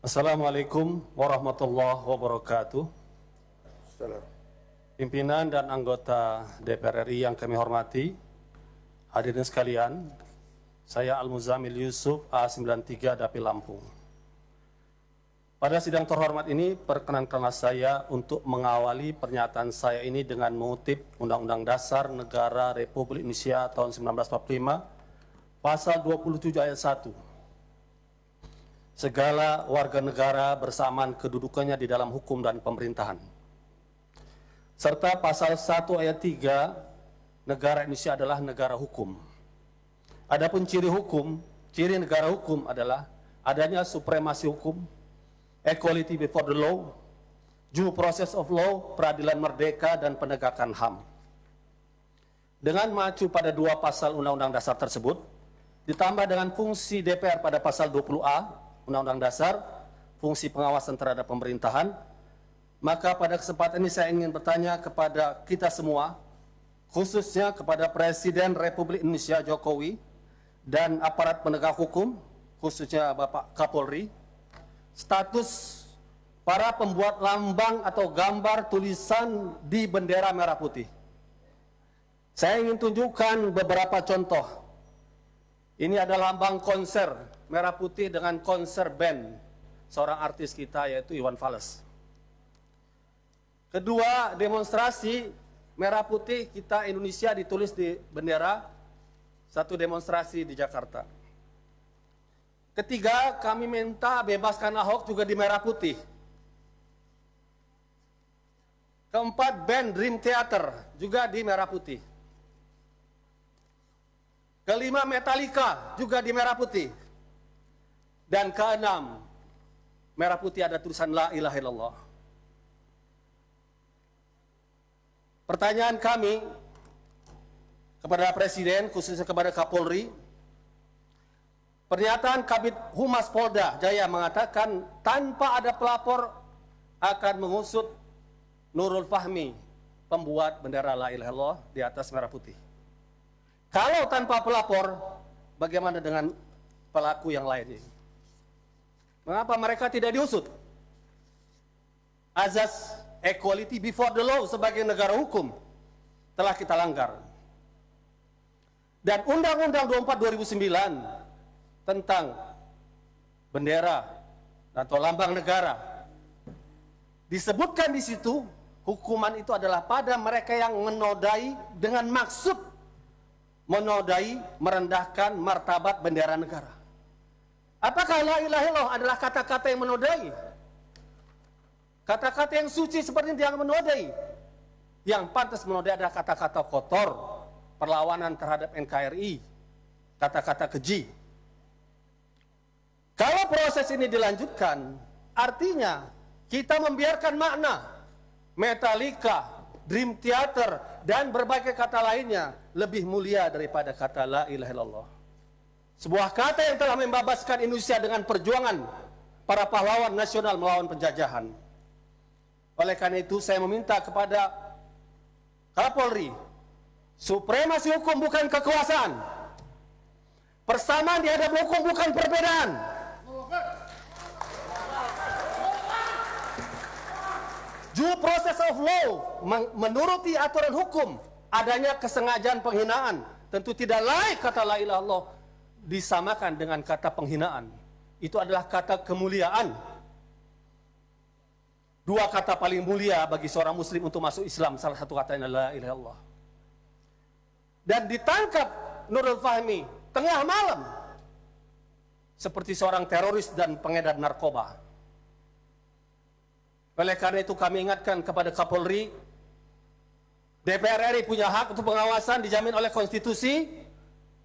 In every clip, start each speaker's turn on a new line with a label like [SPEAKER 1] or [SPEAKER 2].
[SPEAKER 1] Assalamualaikum warahmatullahi wabarakatuh.
[SPEAKER 2] Salam.
[SPEAKER 1] Pimpinan dan anggota DPR RI yang kami hormati, hadirin sekalian, saya Al-Muzamil Yusuf A93 Dapil Lampung. Pada sidang terhormat ini, perkenankanlah saya untuk mengawali pernyataan saya ini dengan mengutip Undang-Undang Dasar Negara Republik Indonesia tahun 1945, Pasal 27 ayat 1. Segala warga negara bersamaan kedudukannya di dalam hukum dan pemerintahan. Serta pasal 1 ayat 3, negara Indonesia adalah negara hukum. Adapun ciri negara hukum adalah adanya supremasi hukum, equality before the law, due process of law, peradilan merdeka, dan penegakan HAM. Dengan mengacu pada dua pasal Undang-Undang Dasar tersebut, ditambah dengan fungsi DPR pada pasal 20A, Undang-Undang Dasar, fungsi pengawasan terhadap pemerintahan, maka pada kesempatan ini saya ingin bertanya kepada kita semua, khususnya kepada Presiden Republik Indonesia Jokowi dan aparat penegak hukum, khususnya Bapak Kapolri, status para pembuat lambang atau gambar tulisan di bendera merah putih. Saya ingin tunjukkan beberapa contoh. Ini adalah lambang konser merah putih dengan konser band seorang artis kita yaitu Iwan Fals. Kedua, demonstrasi merah putih kita Indonesia ditulis di bendera, satu demonstrasi di Jakarta. Ketiga, kami minta bebaskan Ahok juga di merah putih. Keempat, band Dream Theater juga di merah putih. Kelima, Metallica juga di merah putih. Dan keenam, merah putih ada tulisan La ilaha illallah. Pertanyaan kami kepada Presiden, khususnya kepada Kapolri, pernyataan Kabid Humas Polda Jaya mengatakan tanpa ada pelapor akan mengusut Nurul Fahmi, pembuat bendera La ilaha illallah di atas merah putih. Kalau tanpa pelapor, bagaimana dengan pelaku yang lain ini? Mengapa mereka tidak diusut? Azas equality before the law sebagai negara hukum telah kita langgar. Dan Undang-Undang 24 2009 tentang bendera atau lambang negara disebutkan di situ, hukuman itu adalah pada mereka yang menodai dengan maksud menodai, merendahkan martabat bendera negara. Apakah la ilaha illallah adalah kata-kata yang menodai? Kata-kata yang suci seperti yang menodai. Yang pantas menodai adalah kata-kata kotor, perlawanan terhadap NKRI, kata-kata keji. Kalau proses ini dilanjutkan, artinya kita membiarkan makna Metallica, Dream Theater, dan berbagai kata lainnya lebih mulia daripada kata la ilaha illallah. Sebuah kata yang telah membebaskan Indonesia dengan perjuangan para pahlawan nasional melawan penjajahan. Oleh karena itu saya meminta kepada Kapolri, supremasi hukum bukan kekuasaan, persamaan di hadapan hukum bukan perbedaan. Due process of law, menuruti aturan hukum, adanya kesengajaan penghinaan, tentu tidak layak kata la ilaha illallah disamakan dengan kata penghinaan. Itu adalah kata kemuliaan. Dua kata paling mulia bagi seorang muslim untuk masuk Islam, salah satu katanya la ilaha illallah. Dan ditangkap Nurul Fahmi tengah malam seperti seorang teroris dan pengedar narkoba. Oleh karena itu kami ingatkan kepada Kapolri, DPR RI punya hak untuk pengawasan dijamin oleh konstitusi,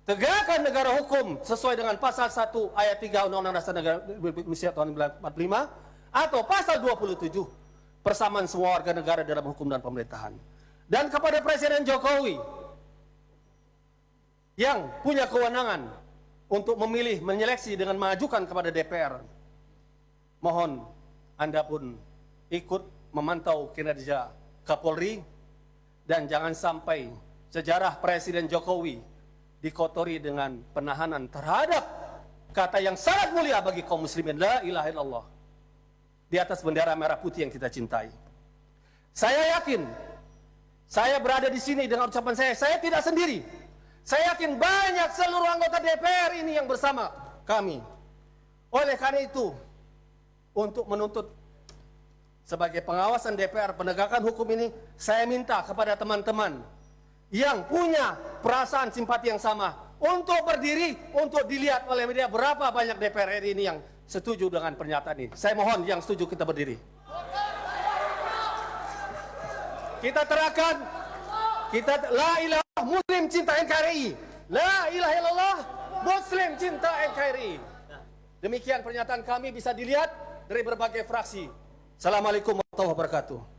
[SPEAKER 1] tegakkan negara hukum sesuai dengan pasal 1 ayat 3 Undang-Undang Dasar Negara Republik Indonesia tahun 1945 atau pasal 27 persamaan semua warga negara dalam hukum dan pemerintahan. Dan kepada Presiden Jokowi yang punya kewenangan untuk memilih, menyeleksi dengan mengajukan kepada DPR, mohon Anda pun ikut memantau kinerja Kapolri dan jangan sampai sejarah Presiden Jokowi dikotori dengan penahanan terhadap kata yang sangat mulia bagi kaum muslimin, la ilaha illallah. di atas bendera merah putih yang kita cintai. Saya yakin, saya berada di sini dengan ucapan saya tidak sendiri. Saya yakin banyak seluruh anggota DPR ini yang bersama kami. Oleh karena itu, untuk menuntut sebagai pengawasan DPR penegakan hukum ini, saya minta kepada teman-teman yang punya perasaan simpati yang sama untuk berdiri, untuk dilihat oleh media berapa banyak DPR RI ini yang setuju dengan pernyataan ini. Saya mohon yang setuju kita berdiri. Kita terangkan, kita la ilaha muslim cinta NKRI, la ilaha illallah muslim cinta NKRI. Demikian pernyataan kami bisa dilihat dari berbagai fraksi. Assalamualaikum warahmatullahi wabarakatuh.